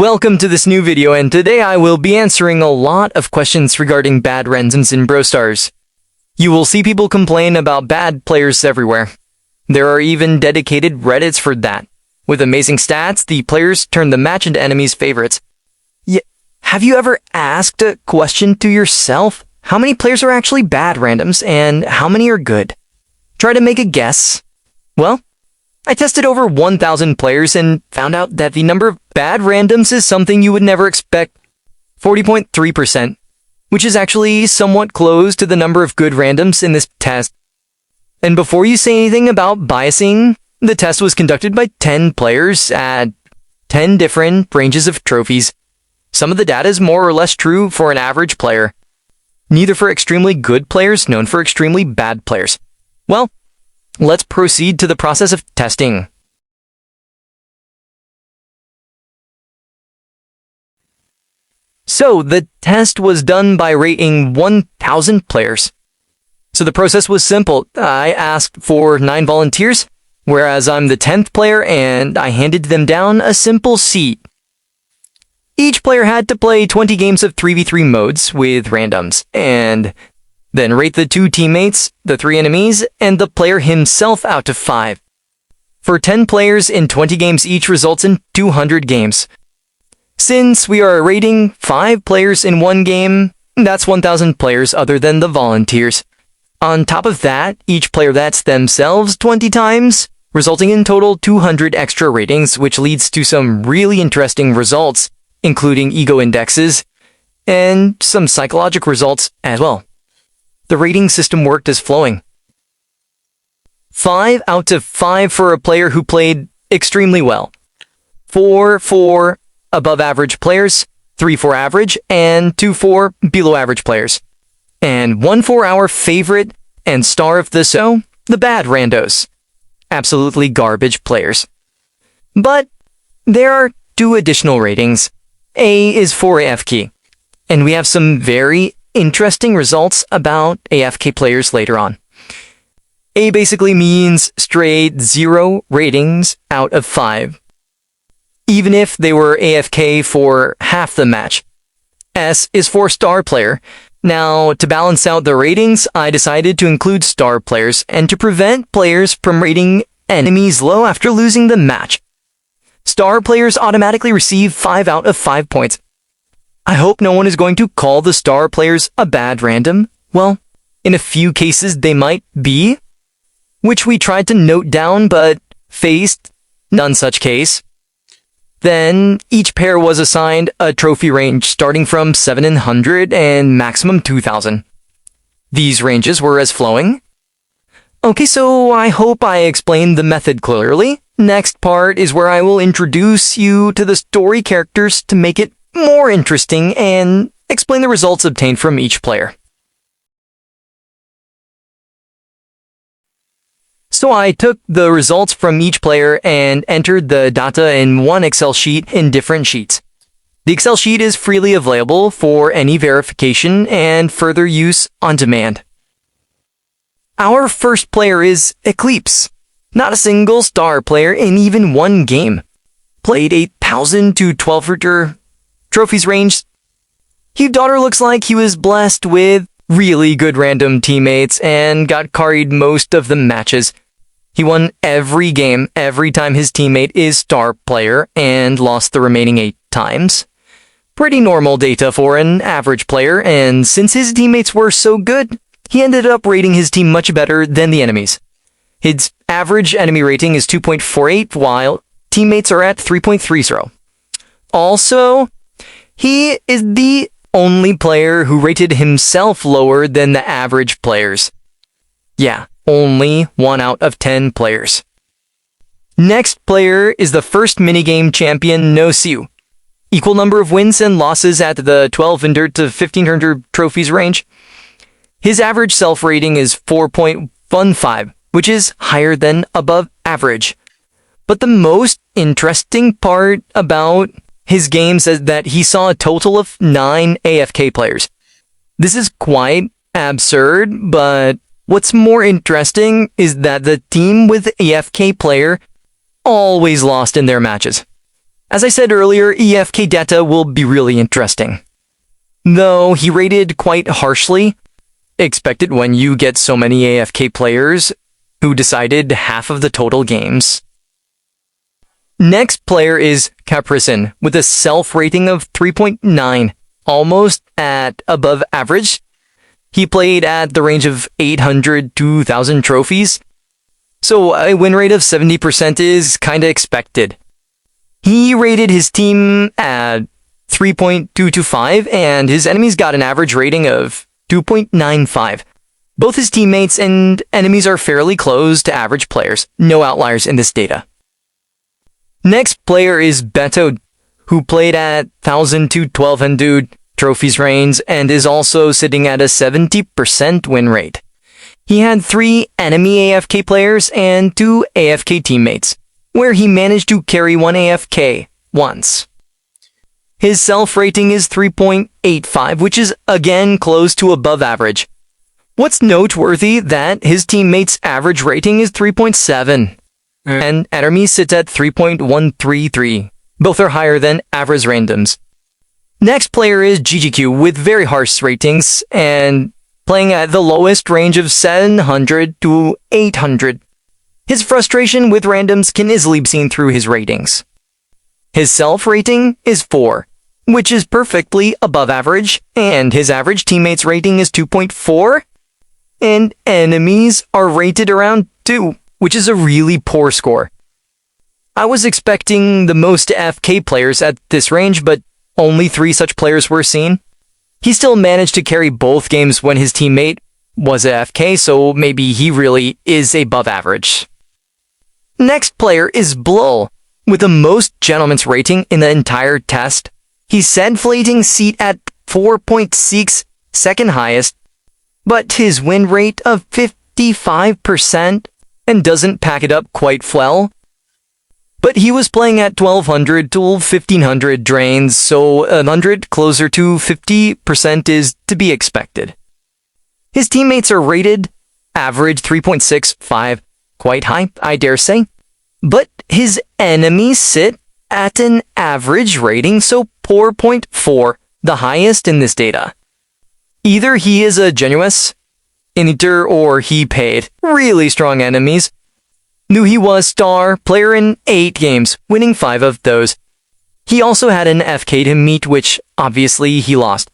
Welcome to this new video, and today I will be answering a lot of questions regarding bad randoms in Brawl Stars. You will see people complain about bad players everywhere. There are even dedicated Reddits for that. With amazing stats, the players turn the match into enemies' favorites. Have you ever asked a question to yourself? How many players are actually bad randoms, and how many are good? Try to make a guess. Well, I tested over 1,000 players and found out that the number of bad randoms is something you would never expect. 40.3%, which is actually somewhat close to the number of good randoms in this test. And before you say anything about biasing, the test was conducted by 10 players at 10 different ranges of trophies. Some of the data is more or less true for an average player. Neither for extremely good players, nor for extremely bad players. Well, let's proceed to the process of testing. So, the test was done by rating 1,000 players. So the process was simple. I asked for 9 volunteers, whereas I'm the 10th player, and I handed them down a simple seat. Each player had to play 20 games of 3v3 modes with randoms, and then rate the 2 teammates, the 3 enemies, and the player himself out to 5. For 10 players in 20 games each results in 200 games. Since we are rating 5 players in one game, that's 1,000 players other than the volunteers. On top of that, each player rates themselves 20 times, resulting in total 200 extra ratings, which leads to some really interesting results, including ego indexes, and some psychological results as well. The rating system worked as flowing. 5 out of 5 for a player who played extremely well. 4 for above average players, 3 for average, and 2 for below average players. And 1 for our favorite and star of the show, the bad randos. Absolutely garbage players. But there are 2 additional ratings. A is for AFK, and we have some very interesting results about AFK players later on. A basically means straight 0 ratings out of 5, even if they were AFK for half the match. S is for star player. Now, to balance out the ratings, I decided to include star players and to prevent players from rating enemies low after losing the match. Star players automatically receive 5 out of 5 points. I hope no one is going to call the star players a bad random. Well, in a few cases they might be, which we tried to note down but faced none such case. Then, each pair was assigned a trophy range starting from 700 and maximum 2,000. These ranges were as flowing. Okay, so I hope I explained the method clearly. Next part is where I will introduce you to the story characters to make it more interesting and explain the results obtained from each player. So I took the results from each player and entered the data in one Excel sheet in different sheets. The Excel sheet is freely available for any verification and further use on demand. Our first player is Eclipse. Not a single star player in even one game. Played 8,000 to 1,200 trophies range. His daughter looks like he was blessed with really good random teammates and got carried most of the matches. He won every game every time his teammate is star player and lost the remaining 8 times. Pretty normal data for an average player, and since his teammates were so good, he ended up rating his team much better than the enemies. His average enemy rating is 2.48, while teammates are at 3.30. Also, he is the only player who rated himself lower than the average players. Yeah, only 1 out of 10 players. Next player is the first minigame champion, No Siu. Equal number of wins and losses at the 1,200 to 1,500 trophies range. His average self-rating is 4.15, which is higher than above average. But the most interesting part about his games is that he saw a total of 9 AFK players. This is quite absurd, but what's more interesting is that the team with the AFK player always lost in their matches. As I said earlier, AFK data will be really interesting. Though he rated quite harshly, expected when you get so many AFK players who decided half of the total games. Next player is Capricin with a self-rating of 3.9, almost at above average. He played at the range of 800 to 1,000 trophies, so a win rate of 70% is kinda expected. He rated his team at 3.225, and his enemies got an average rating of 2.95. Both his teammates and enemies are fairly close to average players, no outliers in this data. Next player is Beto, who played at 1,000 to 1,200 trophies range and is also sitting at a 70% win rate. He had 3 enemy AFK players and 2 AFK teammates, where he managed to carry 1 AFK once. His self-rating is 3.85, which is again close to above average. What's noteworthy that his teammates' average rating is 3.7, and enemy sits at 3.133. Both are higher than average randoms. Next player is GGQ with very harsh ratings and playing at the lowest range of 700 to 800. His frustration with randoms can easily be seen through his ratings. His self-rating is 4, which is perfectly above average, and his average teammates rating is 2.4, and enemies are rated around 2, which is a really poor score. I was expecting the most AFK players at this range, but only 3 such players were seen. He still managed to carry both games when his teammate was AFK, so maybe he really is above average. Next player is Blull, with the most gentleman's rating in the entire test. He's self-rating seat at 4.6, second highest, but his win rate of 55% and doesn't pack it up quite well. But he was playing at 1,200 to 1,500 drains, so 100 closer to 50% is to be expected. His teammates are rated average 3.65, quite high, I dare say. But his enemies sit at an average rating, so 4.4, the highest in this data. Either he is a genuous inter or he paid really strong enemies. Knew he was star player in 8 games, winning 5 of those. He also had an FK to meet, which obviously he lost.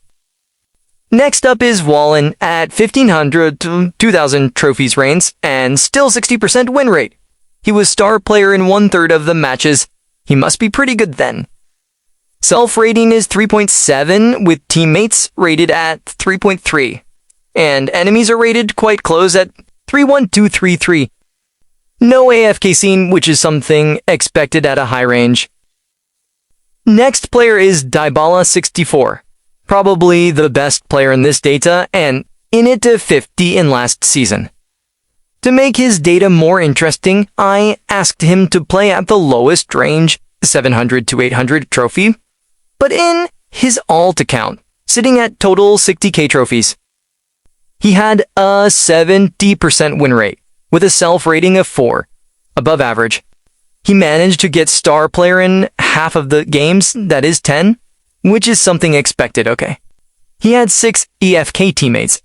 Next up is Wallen at 1,500 to 2,000 trophies range and still 60% win rate. He was star player in 1/3 of the matches. He must be pretty good then. Self-rating is 3.7 with teammates rated at 3.3. And enemies are rated quite close at 31233. No AFK scene, which is something expected at a high range. Next player is Dybala64, probably the best player in this data, and in it to 50 in last season. To make his data more interesting, I asked him to play at the lowest range, 700 to 800 trophy, but in his alt account, sitting at total 60k trophies. He had a 70% win rate, with a self-rating of 4, above average. He managed to get star player in half of the games, that is 10, which is something expected, okay. He had 6 AFK teammates,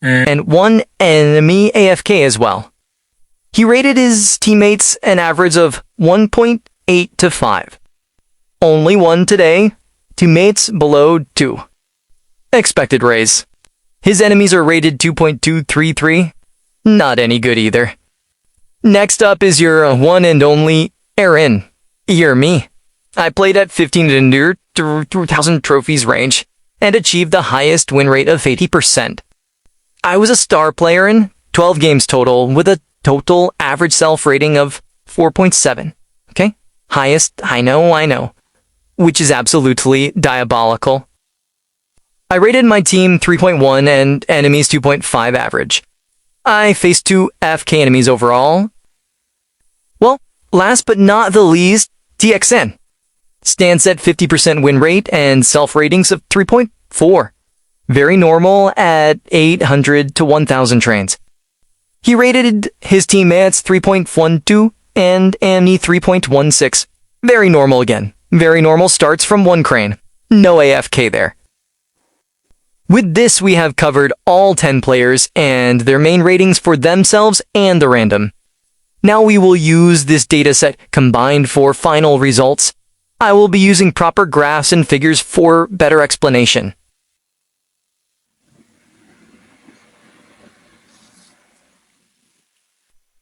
and 1 enemy AFK as well. He rated his teammates an average of 1.8 to 5. Only 1 today, teammates below 2. Expected raise. His enemies are rated 2.233. Not any good either. Next up is your one and only Aaron. You're me. I played at 1,500 to 2,000 trophies range and achieved the highest win rate of 80%. I was a star player in 12 games total with a total average self-rating of 4.7. Okay? Highest, I know. Which is absolutely diabolical. I rated my team 3.1 and enemies 2.5 average. I faced 2 AFK enemies overall. Well, last but not the least, TXN stands at 50% win rate and self-ratings of 3.4. Very normal at 800 to 1,000 trains. He rated his teammates 3.12 and enemy 3.16. Very normal again. Very normal, starts from 1 crane. No AFK there. With this, we have covered all 10 players and their main ratings for themselves and the random. Now we will use this dataset combined for final results. I will be using proper graphs and figures for better explanation.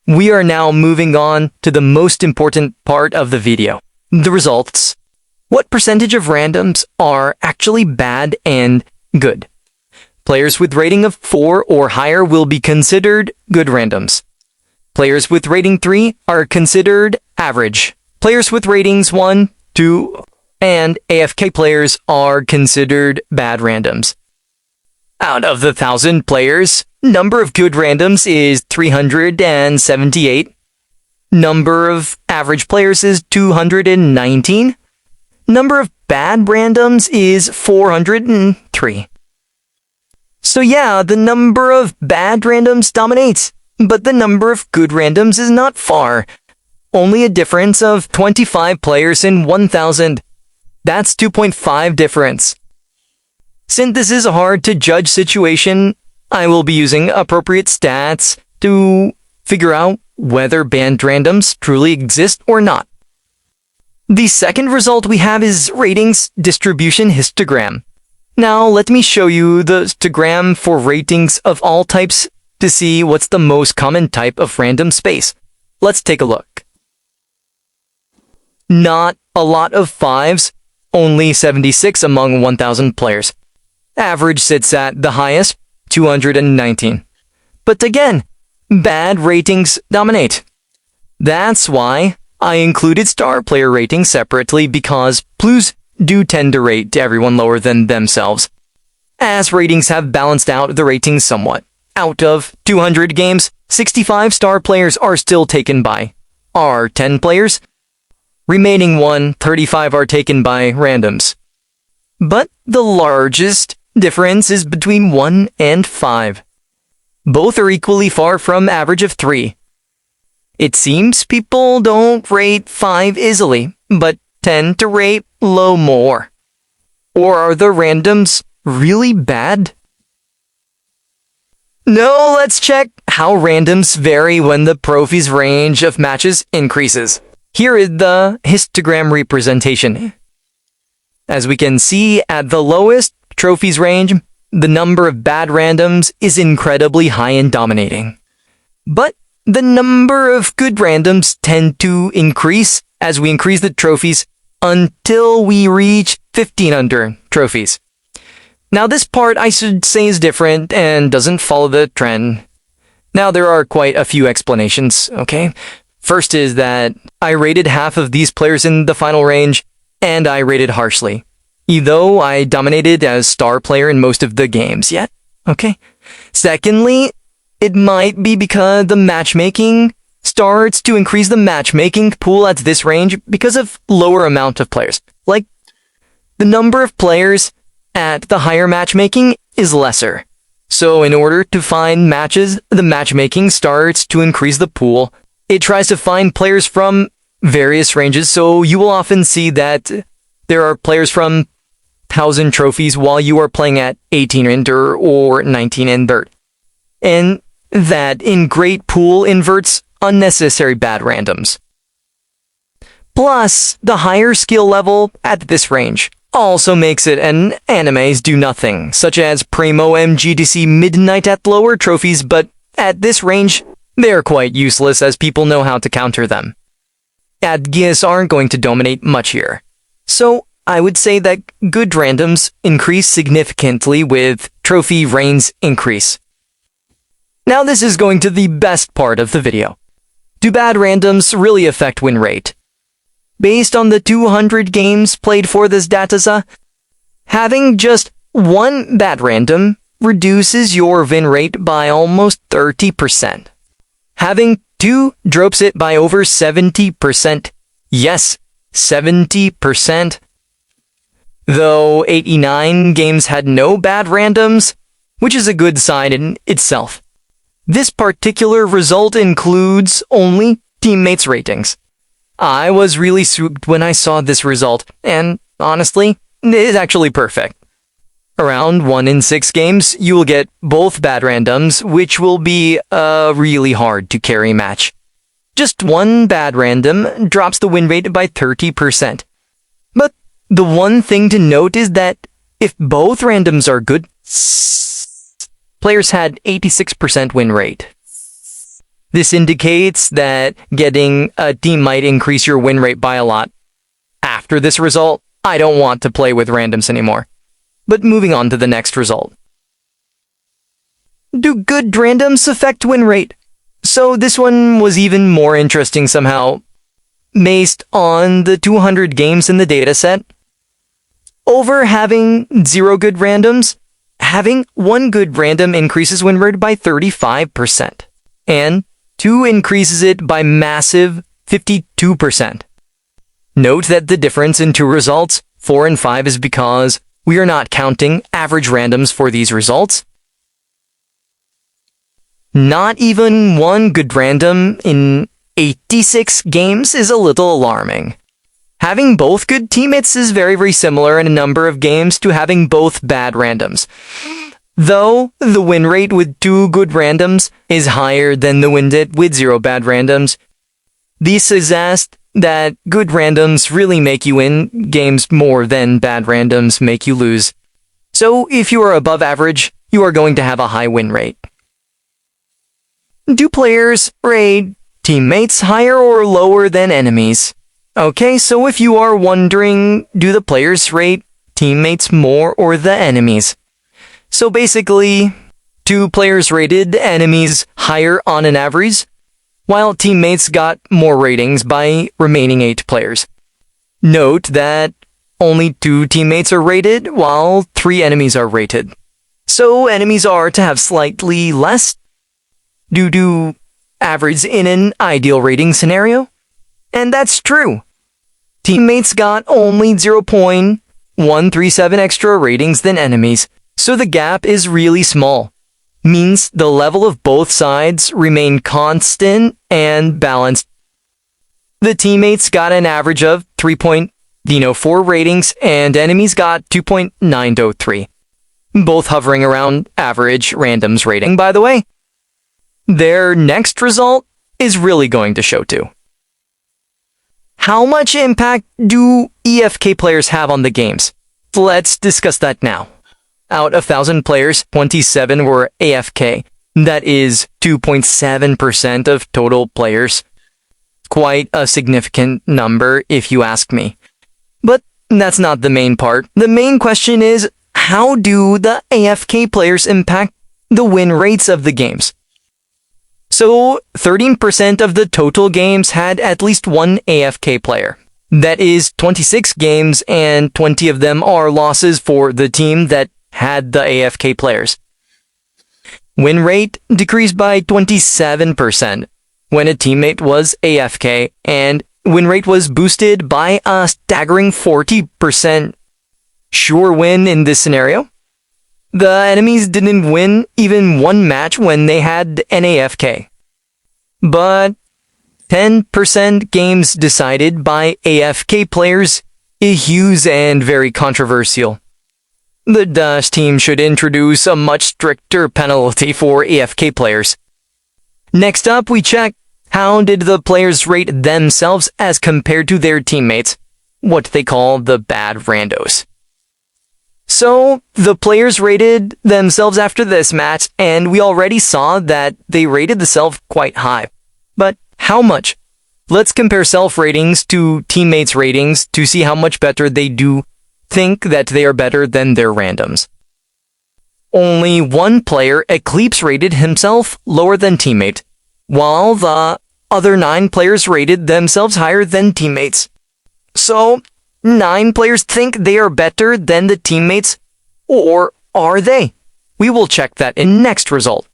We are now moving on to the most important part of the video, the results. What percentage of randoms are actually bad and good? Players with rating of 4 or higher will be considered good randoms. Players with rating 3 are considered average. Players with ratings 1, 2, and AFK players are considered bad randoms. Out of the 1,000 players, number of good randoms is 378. Number of average players is 219. Number of bad randoms is 403. So yeah, the number of bad randoms dominates, but the number of good randoms is not far. Only a difference of 25 players in 1,000. That's 2.5 difference. Since this is a hard to judge situation, I will be using appropriate stats to figure out whether bad randoms truly exist or not. The second result we have is ratings distribution histogram. Now let me show you the histogram for ratings of all types to see what's the most common type of random space. Let's take a look. Not a lot of 5s, only 76 among 1,000 players. Average sits at the highest, 219. But again, bad ratings dominate. That's why I included star player ratings separately, because blues do tend to rate everyone lower than themselves, as ratings have balanced out the ratings somewhat. Out of 200 games, 65 star players are still taken by R10 players. Remaining 135 are taken by randoms. But the largest difference is between 1 and 5. Both are equally far from average of 3. It seems people don't rate 5 easily, but tend to rate low more. Or are the randoms really bad? No, let's check how randoms vary when the trophies range of matches increases. Here is the histogram representation. As we can see, at the lowest trophies range, the number of bad randoms is incredibly high and dominating. But the number of good randoms tend to increase as we increase the trophies until we reach 1,500 trophies. Now this part I should say is different and doesn't follow the trend. Now there are quite a few explanations, okay? First is that I rated half of these players in the final range, and I rated harshly, though I dominated as star player in most of the games yet, okay? Secondly, it might be because the matchmaking starts to increase the matchmaking pool at this range because of lower amount of players. Like, the number of players at the higher matchmaking is lesser. So in order to find matches, the matchmaking starts to increase the pool. It tries to find players from various ranges, so you will often see that there are players from 1,000 trophies while you are playing at 18 ender or 19 ender. And that in great pool inverts unnecessary bad randoms. Plus, the higher skill level at this range also makes it an animes do nothing, such as Primo MGDC Midnight at lower trophies, but at this range, they're quite useless as people know how to counter them. Adgias aren't going to dominate much here. So, I would say that good randoms increase significantly with trophy reigns increase. Now this is going to the best part of the video. Do bad randoms really affect win rate? Based on the 200 games played for this dataset, having just one bad random reduces your win rate by almost 30%. Having two drops it by over 70%. Yes, 70%. Though 89 games had no bad randoms, which is a good sign in itself. This particular result includes only teammates' ratings. I was really spooked when I saw this result, and honestly, it is actually perfect. Around 1 in 6 games, you will get both bad randoms, which will be a really hard to carry match. Just one bad random drops the win rate by 30%. But the one thing to note is that if both randoms are good, players had 86% win rate. This indicates that getting a team might increase your win rate by a lot. After this result, I don't want to play with randoms anymore. But moving on to the next result. Do good randoms affect win rate? So this one was even more interesting somehow. Based on the 200 games in the dataset, over having 0 good randoms, having 1 good random increases win rate by 35%, and 2 increases it by massive 52%. Note that the difference in 2 results, 4 and 5, is because we are not counting average randoms for these results. Not even 1 good random in 86 games is a little alarming. Having both good teammates is very similar in a number of games to having both bad randoms. Though the win rate with 2 good randoms is higher than the win rate with 0 bad randoms, these suggest that good randoms really make you win games more than bad randoms make you lose. So if you are above average, you are going to have a high win rate. Do players rate teammates higher or lower than enemies? Okay, so if you are wondering, do the players rate teammates more or the enemies? So basically, 2 players rated enemies higher on an average, while teammates got more ratings by remaining 8 players. Note that only 2 teammates are rated, while 3 enemies are rated. So enemies are to have slightly less due to average in an ideal rating scenario. And that's true. Teammates got only 0.137 extra ratings than enemies, so the gap is really small. Means the level of both sides remain constant and balanced. The teammates got an average of 3.04 ratings and enemies got 2.903. Both hovering around average randoms rating, by the way. Their next result is really going to show too. How much impact do AFK players have on the games? Let's discuss that now. Out of 1,000 players, 27 were AFK. That is 2.7% of total players. Quite a significant number if you ask me. But that's not the main part. The main question is, how do the AFK players impact the win rates of the games? So 13% of the total games had at least 1 AFK player. That is 26 games and 20 of them are losses for the team that had the AFK players. Win rate decreased by 27% when a teammate was AFK, and win rate was boosted by a staggering 40%. Sure win in this scenario. The enemies didn't win even 1 match when they had an AFK. But 10% games decided by AFK players is huge and very controversial. The Dash team should introduce a much stricter penalty for AFK players. Next up, we check how did the players rate themselves as compared to their teammates, what they call the bad randos. So, the players rated themselves after this match, and we already saw that they rated themselves quite high. But how much? Let's compare self-ratings to teammates' ratings to see how much better they do think that they are better than their randoms. Only 1 player, Eclipse, rated himself lower than teammate, while the other 9 players rated themselves higher than teammates. So, 9 players think they are better than the teammates, or are they? We will check that in next result.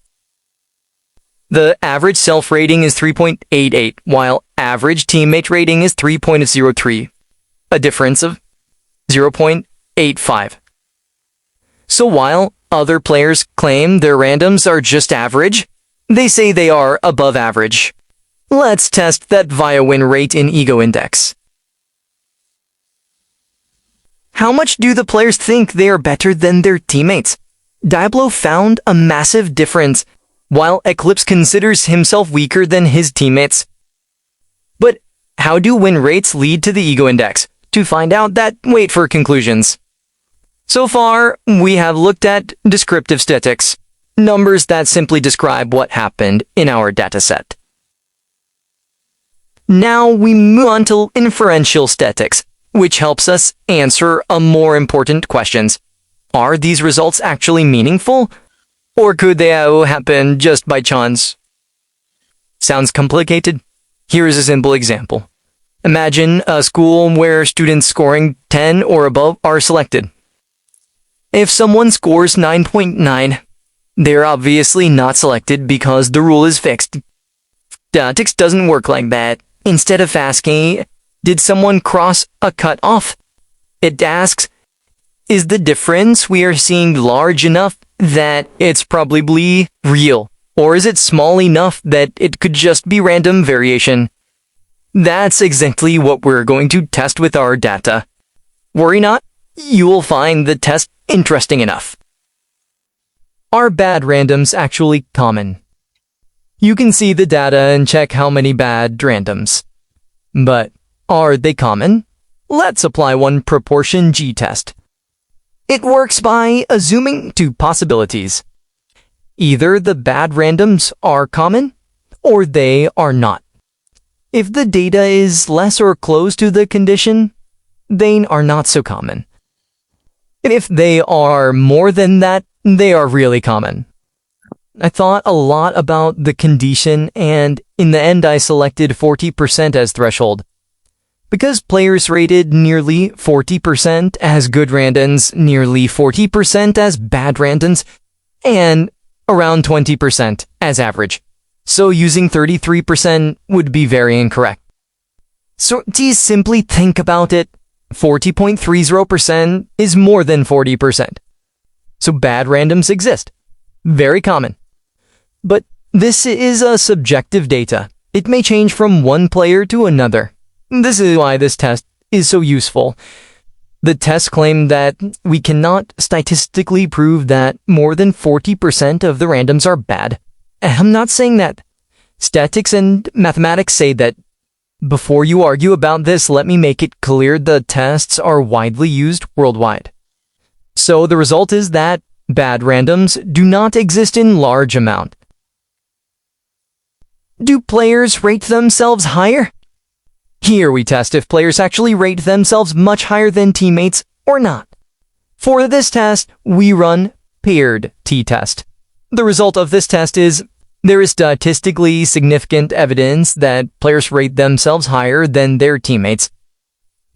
The average self-rating is 3.88, while average teammate rating is 3.03, a difference of 0.85. So while other players claim their randoms are just average, they say they are above average. Let's test that via win rate in Ego Index. How much do the players think they are better than their teammates? Diablo found a massive difference, while Eclipse considers himself weaker than his teammates. But how do win rates lead to the Ego Index? To find out that, wait for conclusions. So far, we have looked at descriptive statistics, numbers that simply describe what happened in our dataset. Now we move on to inferential statistics, which helps us answer a more important questions. Are these results actually meaningful? Or could they happen just by chance? Sounds complicated? Here's a simple example. Imagine a school where students scoring 10 or above are selected. If someone scores 9.9, they're obviously not selected because the rule is fixed. Statistics doesn't work like that. Instead of asking, did someone cross a cutoff? It asks, is the difference we are seeing large enough that it's probably real? Or is it small enough that it could just be random variation? That's exactly what we're going to test with our data. Worry not, you will find the test interesting enough. Are bad randoms actually common? You can see the data and check how many bad randoms. But are they common? Let's apply one proportion G test. It works by assuming two possibilities. Either the bad randoms are common, or they are not. If the data is less or close to the condition, they are not so common. If they are more than that, they are really common. I thought a lot about the condition, and in the end I selected 40% as threshold. Because players rated nearly 40% as good randoms, nearly 40% as bad randoms, and around 20% as average. So using 33% would be very incorrect. So to simply think about it, 40.30% is more than 40%. So bad randoms exist. Very common. But this is a subjective data. It may change from one player to another. This is why this test is so useful. The test claimed that we cannot statistically prove that more than 40% of the randoms are bad. I'm not saying that. Statistics and mathematics say that. Before you argue about this, let me make it clear the tests are widely used worldwide. So the result is that bad randoms do not exist in large amount. Do players rate themselves higher? Here we test if players actually rate themselves much higher than teammates or not. For this test, we run paired t-test. The result of this test is there is statistically significant evidence that players rate themselves higher than their teammates.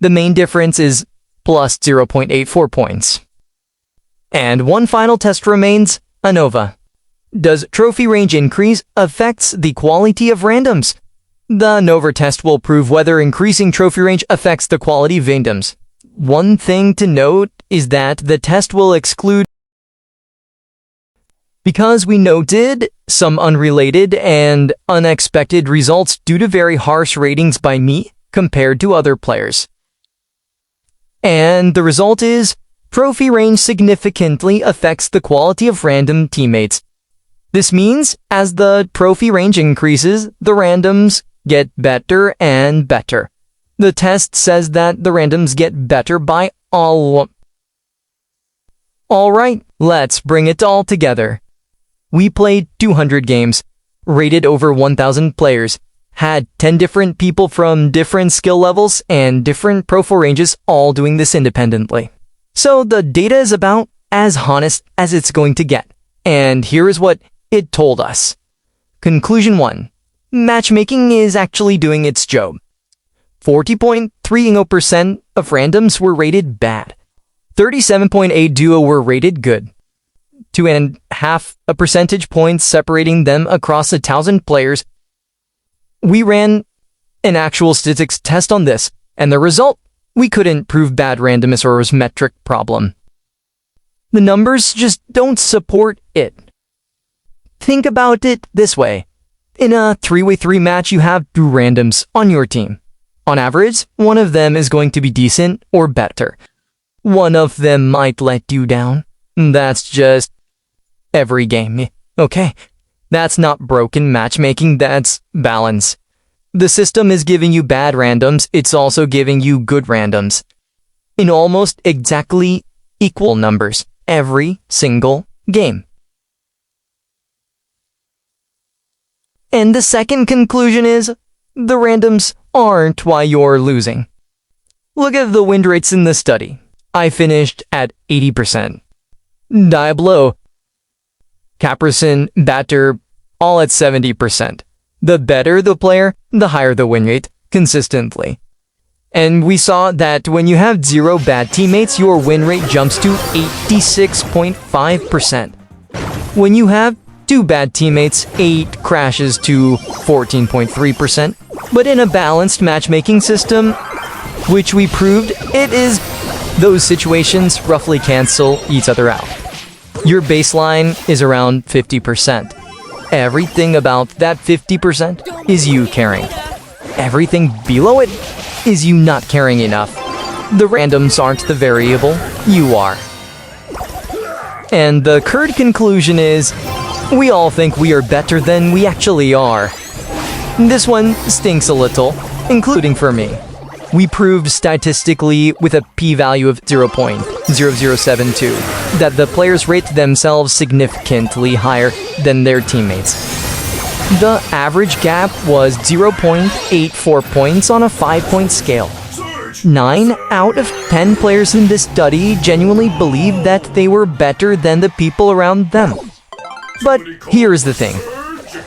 The main difference is plus 0.84 points. And one final test remains, ANOVA. Does trophy range increase affects the quality of randoms? The ANOVA test will prove whether increasing trophy range affects the quality of randoms. One thing to note is that the test will exclude because we noted some unrelated and unexpected results due to very harsh ratings by me compared to other players. And the result is trophy range significantly affects the quality of random teammates. This means as the trophy range increases, the randoms get better and better. The test says that the randoms get better by all. Alright, let's bring it all together. We played 200 games, rated over 1,000 players, had 10 different people from different skill levels and different profile ranges all doing this independently. So the data is about as honest as it's going to get. And here is what it told us. Conclusion 1. Matchmaking is actually doing its job. 40.30% of randoms were rated bad. 37.8 duo were rated good. 2.5 percentage points separating them across 1,000 players. We ran an actual statistics test on this, and the result, we couldn't prove bad randomness or was metric problem. The numbers just don't support it. Think about it this way. In a 3v3 match, you have 2 randoms on your team. On average, one of them is going to be decent or better. One of them might let you down. That's just every game, okay? That's not broken matchmaking, that's balance. The system is giving you bad randoms, it's also giving you good randoms. In almost exactly equal numbers, every single game. And the second conclusion is, the randoms aren't why you're losing. Look at the win rates in the study. I finished at 80%. Diablo, Caprison, Batter, all at 70%. The better the player, the higher the win rate, consistently. And we saw that when you have 0 bad teammates, your win rate jumps to 86.5%. When you have 2 bad teammates, 8 crashes to 14.3%. But in a balanced matchmaking system, which we proved, those situations roughly cancel each other out. Your baseline is around 50%. Everything about that 50% is you caring. Everything below it is you not caring enough. The randoms aren't the variable, you are. And the current conclusion is, we all think we are better than we actually are. This one stinks a little, including for me. We proved statistically with a p-value of 0.0072 that the players rate themselves significantly higher than their teammates. The average gap was 0.84 points on a 5-point scale. 9 out of 10 players in this study genuinely believed that they were better than the people around them. But here's the thing.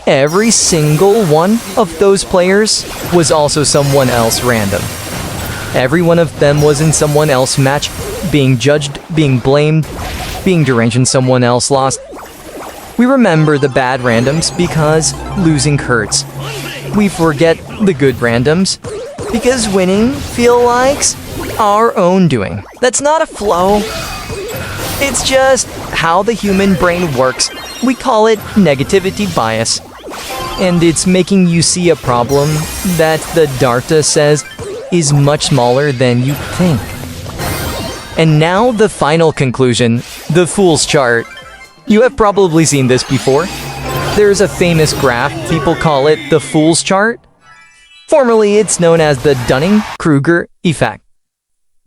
Every single one of those players was also someone else random. Every one of them was in someone else's match, being judged, being blamed, being deranged, and someone else lost. We remember the bad randoms because losing hurts. We forget the good randoms because winning feels like our own doing. That's not a flow. It's just how the human brain works. We call it negativity bias. And it's making you see a problem that the data says is much smaller than you think. And now the final conclusion, the fool's chart. You have probably seen this before. There's a famous graph, people call it the fool's chart. Formerly, it's known as the Dunning-Kruger effect.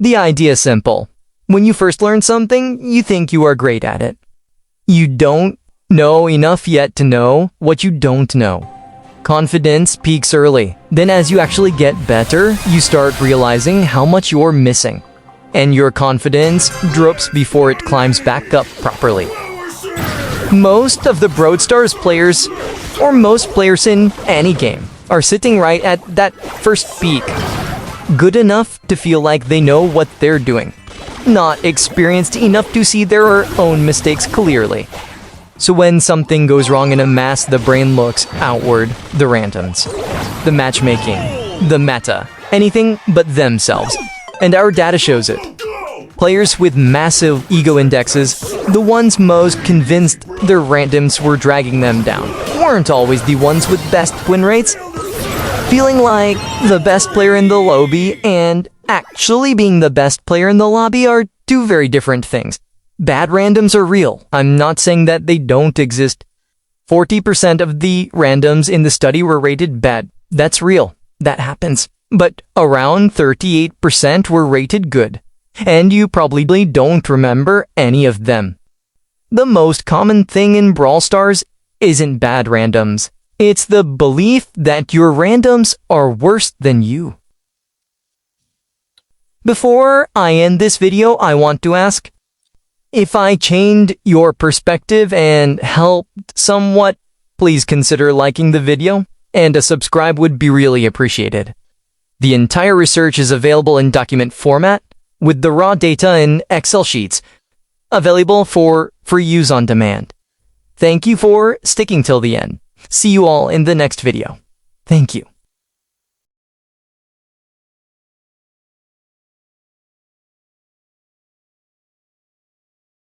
The idea is simple. When you first learn something, you think you are great at it. You don't know enough yet to know what you don't know. Confidence peaks early. Then as you actually get better, you start realizing how much you're missing. And your confidence drops before it climbs back up properly. Most of the Brawl Stars players, or most players in any game, are sitting right at that first peak. Good enough to feel like they know what they're doing. Not experienced enough to see their own mistakes clearly. So when something goes wrong in a mass, the brain looks outward, the randoms, the matchmaking, the meta, anything but themselves. And our data shows it. Players with massive ego indexes, the ones most convinced their randoms were dragging them down, weren't always the ones with best win rates. Feeling like the best player in the lobby and actually being the best player in the lobby are 2 very different things. Bad randoms are real. I'm not saying that they don't exist. 40% of the randoms in the study were rated bad. That's real. That happens. But around 38% were rated good. And you probably don't remember any of them. The most common thing in Brawl Stars isn't bad randoms. It's the belief that your randoms are worse than you. Before I end this video, I want to ask, if I changed your perspective and helped somewhat, please consider liking the video, and a subscribe would be really appreciated. The entire research is available in document format, with the raw data in Excel sheets, available for use on demand. Thank you for sticking till the end. See you all in the next video. Thank you.